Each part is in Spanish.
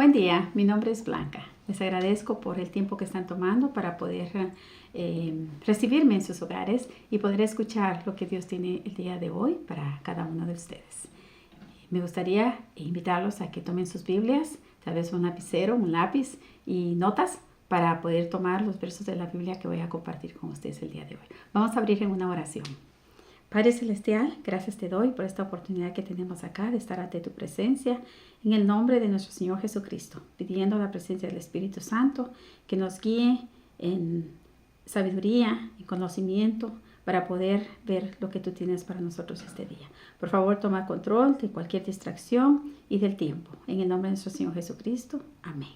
Buen día, mi nombre es Blanca. Les agradezco por el tiempo que están tomando para poder recibirme en sus hogares y poder escuchar lo que Dios tiene el día de hoy para cada uno de ustedes. Me gustaría invitarlos a que tomen sus Biblias, tal vez un lapicero, un lápiz y notas para poder tomar los versos de la Biblia que voy a compartir con ustedes el día de hoy. Vamos a abrir en una oración. Padre Celestial, gracias te doy por esta oportunidad que tenemos acá de estar ante tu presencia en el nombre de nuestro Señor Jesucristo, pidiendo la presencia del Espíritu Santo que nos guíe en sabiduría y conocimiento para poder ver lo que tú tienes para nosotros este día. Por favor, toma control de cualquier distracción y del tiempo. En el nombre de nuestro Señor Jesucristo. Amén.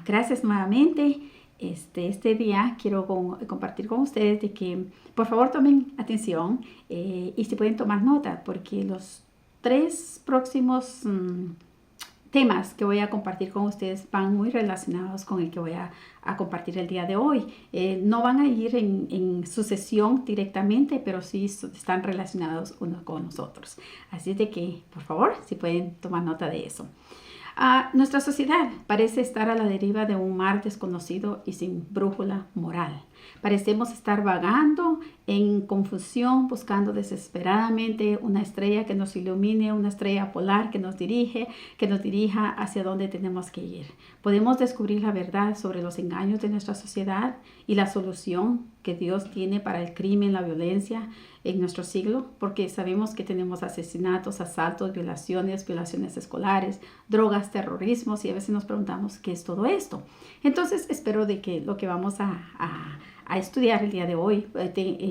Gracias nuevamente. Este día quiero compartir con ustedes de que por favor tomen atención y si pueden tomar nota, porque los 3 próximos temas que voy a compartir con ustedes van muy relacionados con el que voy a compartir el día de hoy. No van a ir en sucesión directamente, pero sí están relacionados unos con nosotros. Así es de que, por favor, si pueden tomar nota de eso. Nuestra sociedad parece estar a la deriva de un mar desconocido y sin brújula moral. Parecemos estar vagando en confusión, buscando desesperadamente una estrella que nos ilumine, una estrella polar que nos dirija hacia donde tenemos que ir. Podemos descubrir la verdad sobre los engaños de nuestra sociedad y la solución que Dios tiene para el crimen, la violencia en nuestro siglo, porque sabemos que tenemos asesinatos, asaltos, violaciones escolares, drogas, terrorismos, y a veces nos preguntamos qué es todo esto. Entonces espero de que lo que vamos a estudiar el día de hoy,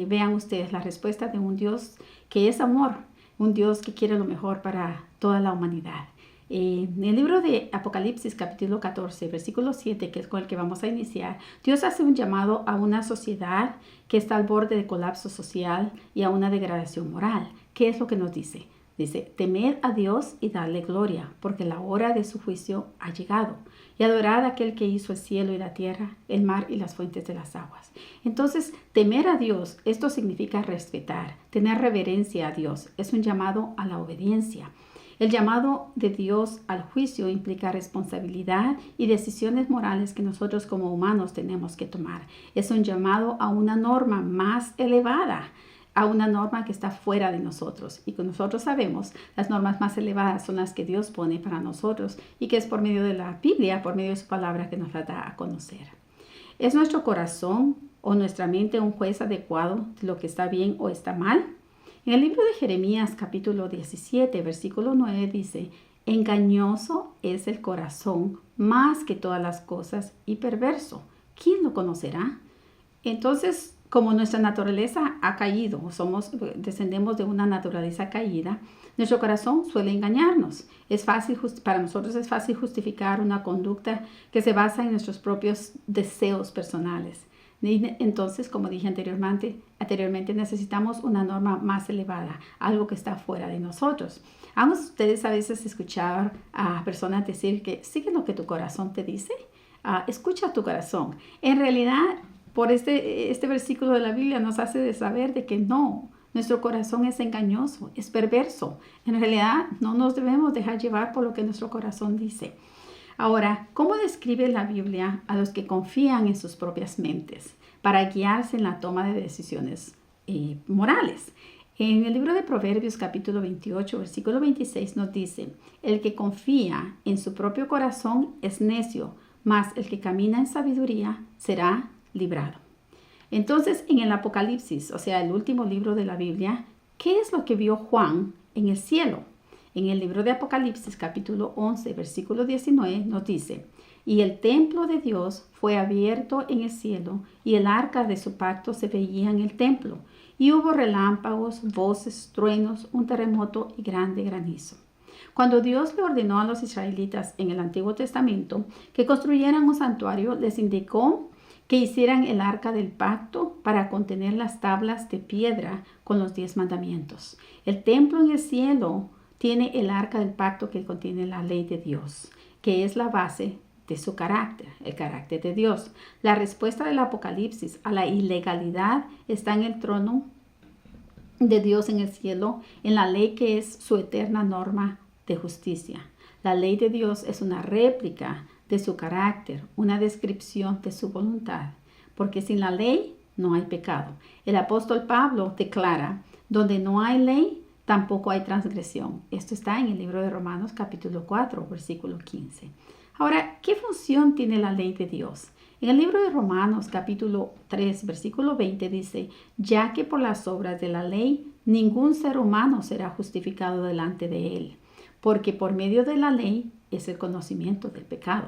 vean ustedes la respuesta de un Dios que es amor, un Dios que quiere lo mejor para toda la humanidad. En el libro de Apocalipsis, capítulo 14, versículo 7, que es con el que vamos a iniciar, Dios hace un llamado a una sociedad que está al borde de colapso social y a una degradación moral. ¿Qué es lo que nos dice? Dice, temed a Dios y dadle gloria, porque la hora de su juicio ha llegado. Y adorad a aquel que hizo el cielo y la tierra, el mar y las fuentes de las aguas. Entonces, temer a Dios, esto significa respetar, tener reverencia a Dios. Es un llamado a la obediencia. El llamado de Dios al juicio implica responsabilidad y decisiones morales que nosotros como humanos tenemos que tomar. Es un llamado a una norma más elevada, a una norma que está fuera de nosotros. Y que nosotros sabemos, las normas más elevadas son las que Dios pone para nosotros y que es por medio de la Biblia, por medio de su palabra que nos la da a conocer. ¿Es nuestro corazón o nuestra mente un juez adecuado de lo que está bien o está mal? En el libro de Jeremías, capítulo 17, versículo 9 dice, engañoso es el corazón más que todas las cosas y perverso. ¿Quién lo conocerá? Entonces, como nuestra naturaleza ha caído, descendemos de una naturaleza caída, nuestro corazón suele engañarnos. Para nosotros es fácil justificar una conducta que se basa en nuestros propios deseos personales. Entonces, como dije anteriormente, necesitamos una norma más elevada, algo que está fuera de nosotros. ¿Han ustedes a veces escuchar a personas decir que sigue lo que tu corazón te dice? Escucha tu corazón. En realidad, por este versículo de la Biblia nos hace de saber de que no, nuestro corazón es engañoso, es perverso. En realidad, no nos debemos dejar llevar por lo que nuestro corazón dice. Ahora, ¿cómo describe la Biblia a los que confían en sus propias mentes para guiarse en la toma de decisiones morales? En el libro de Proverbios, capítulo 28, versículo 26, nos dice, el que confía en su propio corazón es necio, mas el que camina en sabiduría será librado. Entonces, en el Apocalipsis, o sea, el último libro de la Biblia, ¿qué es lo que vio Juan en el cielo? En el libro de Apocalipsis, capítulo 11, versículo 19, nos dice, y el templo de Dios fue abierto en el cielo, y el arca de su pacto se veía en el templo, y hubo relámpagos, voces, truenos, un terremoto y grande granizo. Cuando Dios le ordenó a los israelitas en el Antiguo Testamento que construyeran un santuario, les indicó que hicieran el arca del pacto para contener las tablas de piedra con los 10 mandamientos. El templo en el cielo tiene el arca del pacto que contiene la ley de Dios, que es la base de su carácter, el carácter de Dios. La respuesta del Apocalipsis a la ilegalidad está en el trono de Dios en el cielo, en la ley que es su eterna norma de justicia. La ley de Dios es una réplica de su carácter, una descripción de su voluntad, porque sin la ley no hay pecado. El apóstol Pablo declara, donde no hay ley, tampoco hay transgresión. Esto está en el libro de Romanos capítulo 4, versículo 15. Ahora, ¿qué función tiene la ley de Dios? En el libro de Romanos capítulo 3, versículo 20 dice, ya que por las obras de la ley ningún ser humano será justificado delante de él, porque por medio de la ley es el conocimiento del pecado.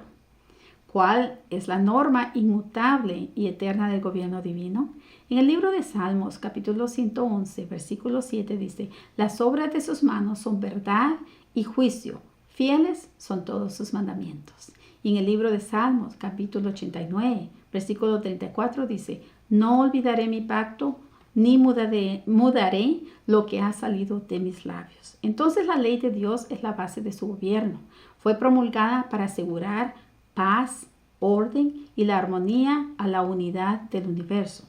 ¿Cuál es la norma inmutable y eterna del gobierno divino? En el libro de Salmos, capítulo 111, versículo 7 dice, las obras de sus manos son verdad y juicio, fieles son todos sus mandamientos. Y en el libro de Salmos, capítulo 89, versículo 34 dice, no olvidaré mi pacto, ni mudaré lo que ha salido de mis labios. Entonces la ley de Dios es la base de su gobierno. Fue promulgada para asegurar paz, orden y la armonía a la unidad del universo.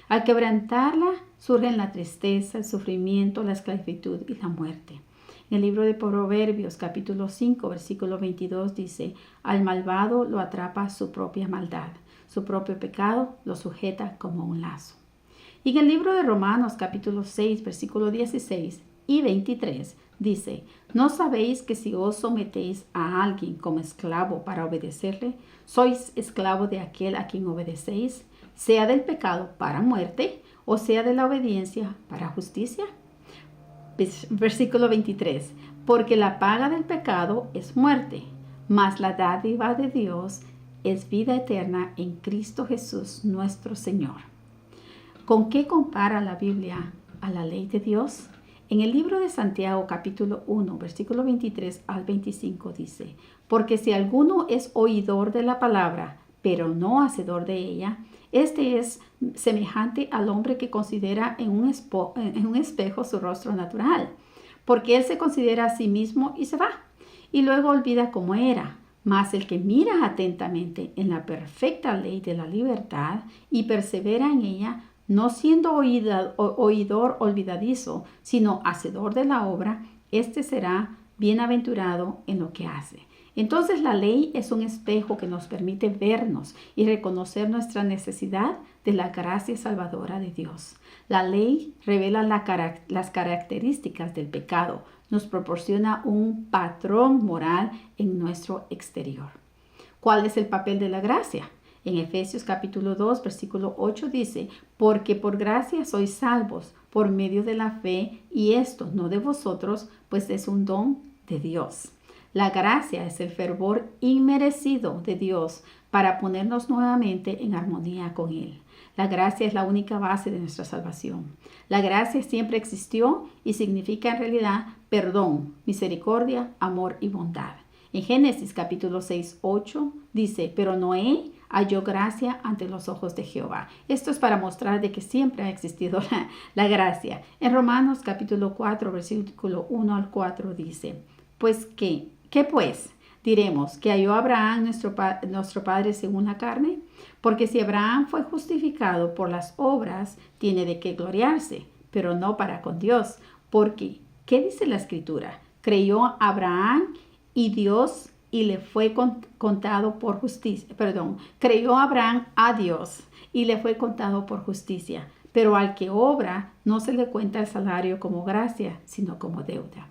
Al quebrantarla surgen la tristeza, el sufrimiento, la esclavitud y la muerte. En el libro de Proverbios, capítulo 5, versículo 22 dice, al malvado lo atrapa su propia maldad, su propio pecado lo sujeta como un lazo. Y en el libro de Romanos, capítulo 6, versículo 16 y 23 dice, ¿no sabéis que si os sometéis a alguien como esclavo para obedecerle, sois esclavo de aquel a quien obedecéis, sea del pecado para muerte o sea de la obediencia para justicia? Versículo 23, porque la paga del pecado es muerte, mas la dádiva de Dios es vida eterna en Cristo Jesús nuestro Señor. ¿Con qué compara la Biblia a la ley de Dios? En el libro de Santiago capítulo 1, versículo 23 al 25 dice, porque si alguno es oidor de la palabra, pero no hacedor de ella, este es semejante al hombre que considera en un espejo su rostro natural, porque él se considera a sí mismo y se va, y luego olvida cómo era. Mas el que mira atentamente en la perfecta ley de la libertad y persevera en ella, no siendo oidor olvidadizo, sino hacedor de la obra, este será bienaventurado en lo que hace. Entonces la ley es un espejo que nos permite vernos y reconocer nuestra necesidad de la gracia salvadora de Dios. La ley revela las características del pecado, nos proporciona un patrón moral en nuestro exterior. ¿Cuál es el papel de la gracia? En Efesios capítulo 2, versículo 8 dice, porque por gracia sois salvos por medio de la fe, y esto no de vosotros, pues es un don de Dios. La gracia es el fervor inmerecido de Dios para ponernos nuevamente en armonía con Él. La gracia es la única base de nuestra salvación. La gracia siempre existió y significa en realidad perdón, misericordia, amor y bondad. En Génesis capítulo 6, 8 dice, pero Noé halló gracia ante los ojos de Jehová. Esto es para mostrar de que siempre ha existido la gracia. En Romanos capítulo 4, versículo 1 al 4 dice, pues ¿qué pues? Diremos que halló Abraham nuestro padre según la carne, porque si Abraham fue justificado por las obras, tiene de qué gloriarse, pero no para con Dios, porque ¿qué dice la Escritura? Creyó Abraham y Dios y le fue contado por justicia. Creyó Abraham a Dios y le fue contado por justicia, pero al que obra no se le cuenta el salario como gracia, sino como deuda.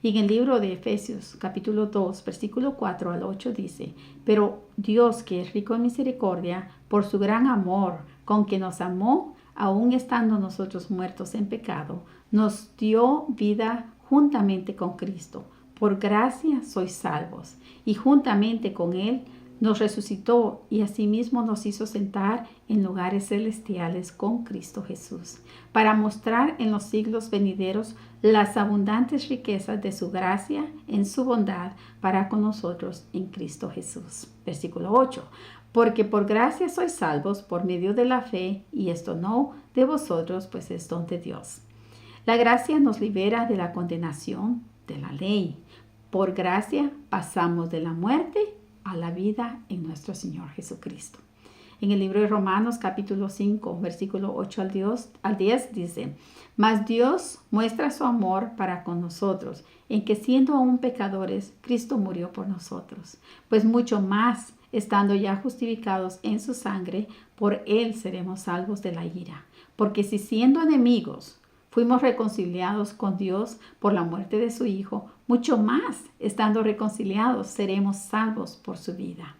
Y en el libro de Efesios, capítulo 2, versículo 4 al 8 dice, pero Dios, que es rico en misericordia, por su gran amor con que nos amó, aun estando nosotros muertos en pecado, nos dio vida juntamente con Cristo. Por gracia sois salvos, y juntamente con Él nos resucitó y asimismo nos hizo sentar en lugares celestiales con Cristo Jesús, para mostrar en los siglos venideros las abundantes riquezas de su gracia en su bondad para con nosotros en Cristo Jesús. Versículo 8. Porque por gracia sois salvos por medio de la fe, y esto no de vosotros, pues es don de Dios. La gracia nos libera de la condenación de la ley. Por gracia pasamos de la muerte a la vida en nuestro Señor Jesucristo. En el libro de Romanos capítulo 5, versículo 8 al 10 dice, mas Dios muestra su amor para con nosotros, en que siendo aún pecadores, Cristo murió por nosotros. Pues mucho más, estando ya justificados en su sangre, por él seremos salvos de la ira. Porque si siendo enemigos, fuimos reconciliados con Dios por la muerte de su Hijo, mucho más, estando reconciliados, seremos salvos por su vida.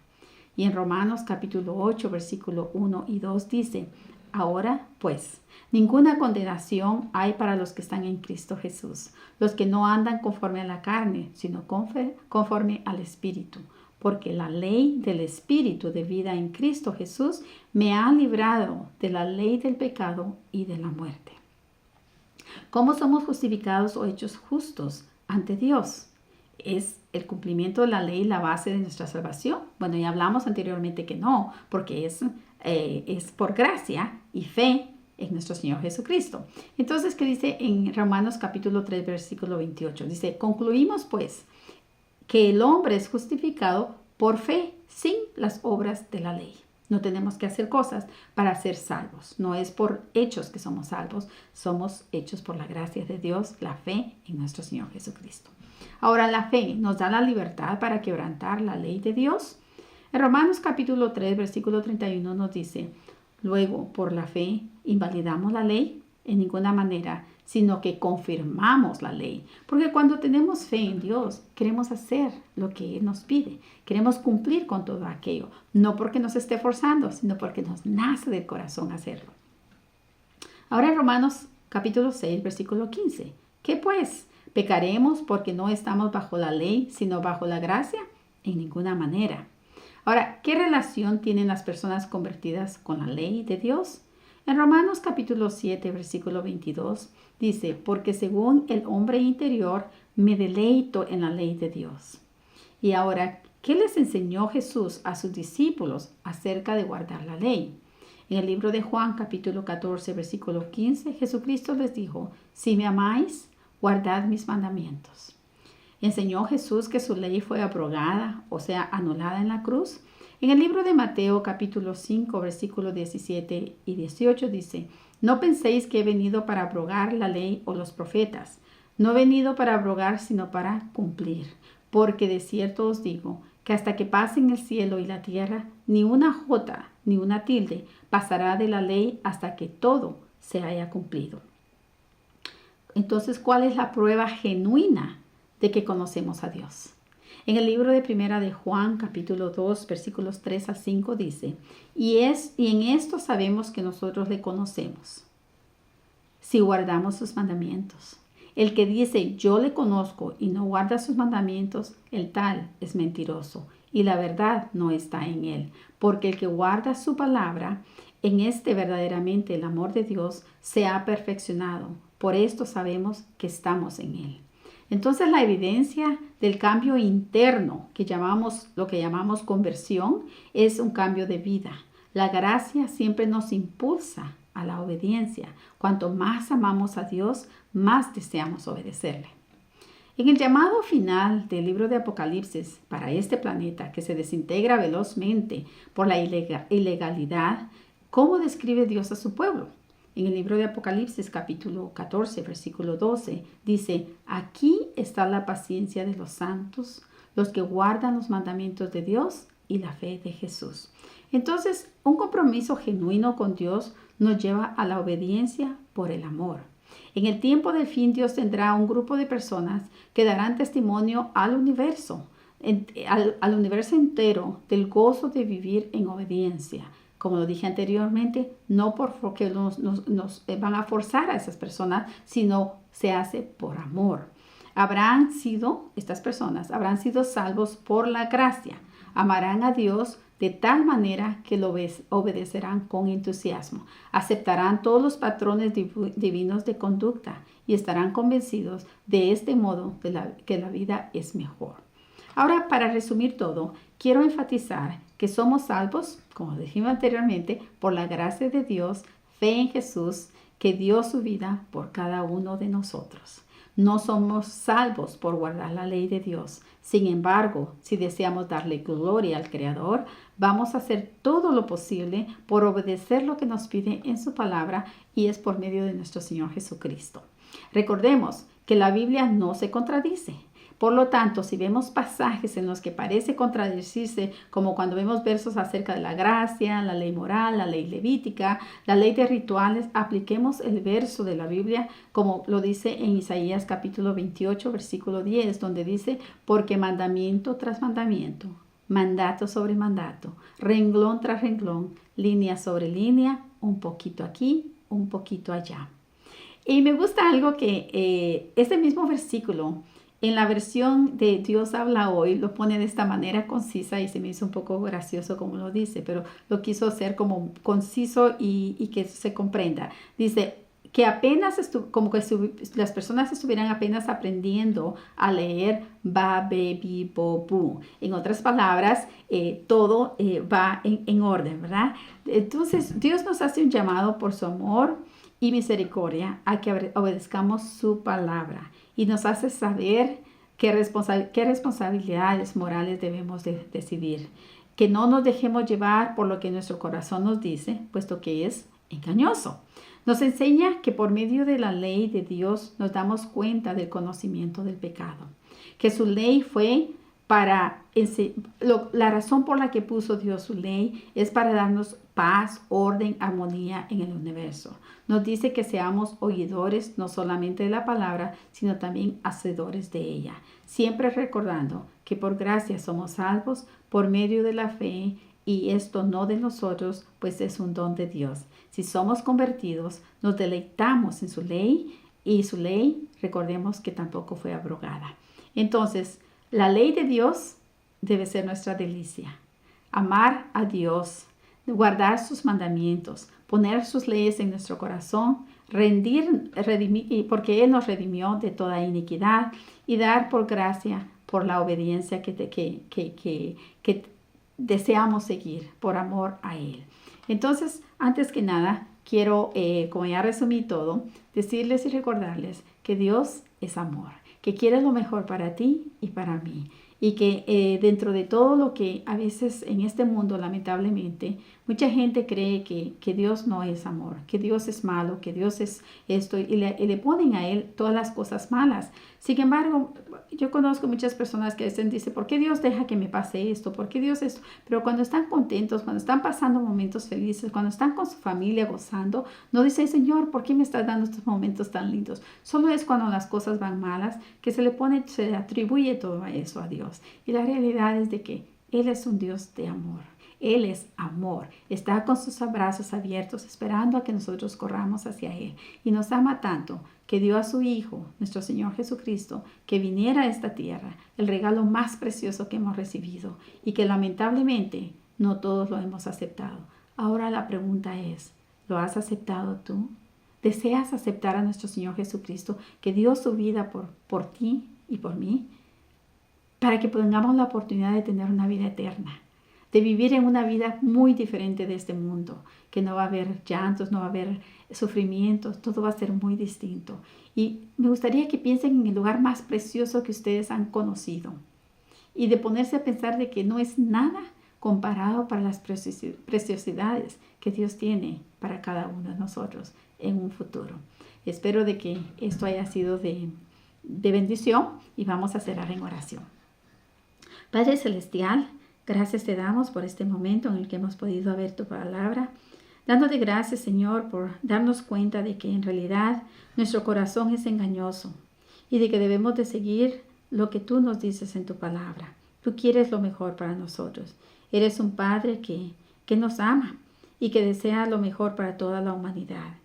Y en Romanos capítulo 8, versículo 1 y 2 dice, ahora pues, ninguna condenación hay para los que están en Cristo Jesús, los que no andan conforme a la carne, sino conforme al Espíritu. Porque la ley del Espíritu de vida en Cristo Jesús me ha librado de la ley del pecado y de la muerte. ¿Cómo somos justificados o hechos justos ante Dios? ¿Es el cumplimiento de la ley la base de nuestra salvación? Bueno, ya hablamos anteriormente que no, porque es por gracia y fe en nuestro Señor Jesucristo. Entonces, ¿qué dice en Romanos capítulo 3, versículo 28? Dice, concluimos pues que el hombre es justificado por fe sin las obras de la ley. No tenemos que hacer cosas para ser salvos. No es por hechos que somos salvos. Somos hechos por la gracia de Dios, la fe en nuestro Señor Jesucristo. Ahora, la fe nos da la libertad para quebrantar la ley de Dios. En Romanos capítulo 3, versículo 31 nos dice, luego, por la fe, ¿invalidamos la ley? En ninguna manera, sino que confirmamos la ley. Porque cuando tenemos fe en Dios, queremos hacer lo que Él nos pide. Queremos cumplir con todo aquello. No porque nos esté forzando, sino porque nos nace del corazón hacerlo. Ahora en Romanos capítulo 6, versículo 15. ¿Qué pues? ¿Pecaremos porque no estamos bajo la ley, sino bajo la gracia? En ninguna manera. Ahora, ¿qué relación tienen las personas convertidas con la ley de Dios? En Romanos capítulo 7, versículo 22, dice, porque según el hombre interior me deleito en la ley de Dios. Y ahora, ¿qué les enseñó Jesús a sus discípulos acerca de guardar la ley? En el libro de Juan capítulo 14, versículo 15, Jesucristo les dijo, si me amáis, guardad mis mandamientos. ¿Enseñó Jesús que su ley fue abrogada, o sea, anulada en la cruz? En el libro de Mateo capítulo 5, versículos 17 y 18 dice, no penséis que he venido para abrogar la ley o los profetas. No he venido para abrogar, sino para cumplir. Porque de cierto os digo, que hasta que pasen el cielo y la tierra, ni una jota ni una tilde pasará de la ley hasta que todo se haya cumplido. Entonces, ¿cuál es la prueba genuina de que conocemos a Dios? En el libro de Primera de Juan, capítulo 2, versículos 3 al 5 dice, y en esto sabemos que nosotros le conocemos, si guardamos sus mandamientos. El que dice, yo le conozco y no guarda sus mandamientos, el tal es mentiroso, y la verdad no está en él. Porque el que guarda su palabra, en este verdaderamente el amor de Dios se ha perfeccionado. Por esto sabemos que estamos en él. Entonces la evidencia del cambio interno, lo que llamamos conversión, es un cambio de vida. La gracia siempre nos impulsa a la obediencia. Cuanto más amamos a Dios, más deseamos obedecerle. En el llamado final del libro de Apocalipsis para este planeta que se desintegra velozmente por la ilegalidad, ¿cómo describe Dios a su pueblo? En el libro de Apocalipsis capítulo 14, versículo 12, dice, aquí está la paciencia de los santos, los que guardan los mandamientos de Dios y la fe de Jesús. Entonces, un compromiso genuino con Dios nos lleva a la obediencia por el amor. En el tiempo del fin, Dios tendrá un grupo de personas que darán testimonio al universo entero del gozo de vivir en obediencia. Como lo dije anteriormente, no porque nos van a forzar a esas personas, sino se hace por amor. Estas personas habrán sido salvos por la gracia. Amarán a Dios de tal manera que lo obedecerán con entusiasmo. Aceptarán todos los patrones divinos de conducta y estarán convencidos de este modo que la vida es mejor. Ahora, para resumir todo, quiero enfatizar que somos salvos, como dijimos anteriormente, por la gracia de Dios, fe en Jesús, que dio su vida por cada uno de nosotros. No somos salvos por guardar la ley de Dios. Sin embargo, si deseamos darle gloria al Creador, vamos a hacer todo lo posible por obedecer lo que nos pide en su palabra, y es por medio de nuestro Señor Jesucristo. Recordemos que la Biblia no se contradice. Por lo tanto, si vemos pasajes en los que parece contradecirse, como cuando vemos versos acerca de la gracia, la ley moral, la ley levítica, la ley de rituales, apliquemos el verso de la Biblia como lo dice en Isaías capítulo 28, versículo 10, donde dice: porque mandamiento tras mandamiento, mandato sobre mandato, renglón tras renglón, línea sobre línea, un poquito aquí, un poquito allá. Y me gusta algo que este mismo versículo, en la versión de Dios habla hoy, lo pone de esta manera concisa, y se me hizo un poco gracioso como lo dice, pero lo quiso hacer como conciso y que se comprenda. Dice que apenas, como que las personas estuvieran apenas aprendiendo a leer ba, be, bi, bo, bu. En otras palabras, todo va en orden, ¿verdad? Entonces, Dios nos hace un llamado por su amor y misericordia a que obedezcamos su palabra, y nos hace saber qué responsabilidades morales debemos decidir, que no nos dejemos llevar por lo que nuestro corazón nos dice, puesto que es engañoso. Nos enseña que por medio de la ley de Dios nos damos cuenta del conocimiento del pecado, que su ley fue la razón por la que puso Dios su ley es para darnos paz, orden, armonía en el universo. Nos dice que seamos oidores no solamente de la palabra, sino también hacedores de ella, siempre recordando que por gracia somos salvos por medio de la fe, y esto no de nosotros, pues es un don de Dios. Si somos convertidos, nos deleitamos en su ley, y su ley, recordemos que tampoco fue abrogada. Entonces, la ley de Dios debe ser nuestra delicia. Amar a Dios, guardar sus mandamientos, poner sus leyes en nuestro corazón, redimir, porque Él nos redimió de toda iniquidad, y dar por gracia, por la obediencia que deseamos seguir, por amor a Él. Entonces, antes que nada, quiero, como ya resumí todo, decirles y recordarles que Dios es amor, que quiere lo mejor para ti y para mí, y que dentro de todo lo que a veces en este mundo, lamentablemente, mucha gente cree que Dios no es amor, que Dios es malo, que Dios es esto, y le ponen a Él todas las cosas malas. Sin embargo, yo conozco muchas personas que dicen, ¿por qué Dios deja que me pase esto? ¿Por qué Dios esto? Pero cuando están contentos, cuando están pasando momentos felices, cuando están con su familia gozando, no dicen: Señor, ¿por qué me estás dando estos momentos tan lindos? Solo es cuando las cosas van malas que se le atribuye todo eso a Dios. Y la realidad es de que Él es un Dios de amor. Él es amor, está con sus brazos abiertos esperando a que nosotros corramos hacia Él, y nos ama tanto que dio a su Hijo, nuestro Señor Jesucristo, que viniera a esta tierra, el regalo más precioso que hemos recibido, y que lamentablemente no todos lo hemos aceptado. Ahora la pregunta es: ¿lo has aceptado tú? ¿Deseas aceptar a nuestro Señor Jesucristo, que dio su vida por ti y por mí, para que tengamos la oportunidad de tener una vida eterna, de vivir en una vida muy diferente de este mundo, que no va a haber llantos, no va a haber sufrimientos, todo va a ser muy distinto? Y me gustaría que piensen en el lugar más precioso que ustedes han conocido, y de ponerse a pensar de que no es nada comparado para las preciosidades que Dios tiene para cada uno de nosotros en un futuro. Espero de que esto haya sido de bendición, y vamos a cerrar en oración. Padre Celestial, gracias te damos por este momento en el que hemos podido ver tu palabra, dándote gracias, Señor, por darnos cuenta de que en realidad nuestro corazón es engañoso, y de que debemos de seguir lo que tú nos dices en tu palabra. Tú quieres lo mejor para nosotros. Eres un Padre que nos ama y que desea lo mejor para toda la humanidad.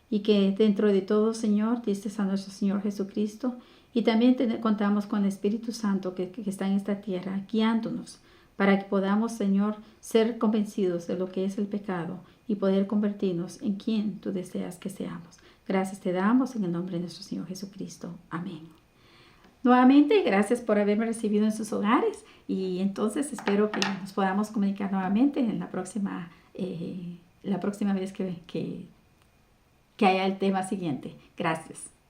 Y que dentro de todo, Señor, diste a nuestro Señor Jesucristo, y también contamos con el Espíritu Santo que está en esta tierra, guiándonos para que podamos, Señor, ser convencidos de lo que es el pecado y poder convertirnos en quien tú deseas que seamos. Gracias te damos en el nombre de nuestro Señor Jesucristo. Amén. Nuevamente, gracias por haberme recibido en sus hogares, y entonces espero que nos podamos comunicar nuevamente en la próxima vez que haya el tema siguiente. Gracias.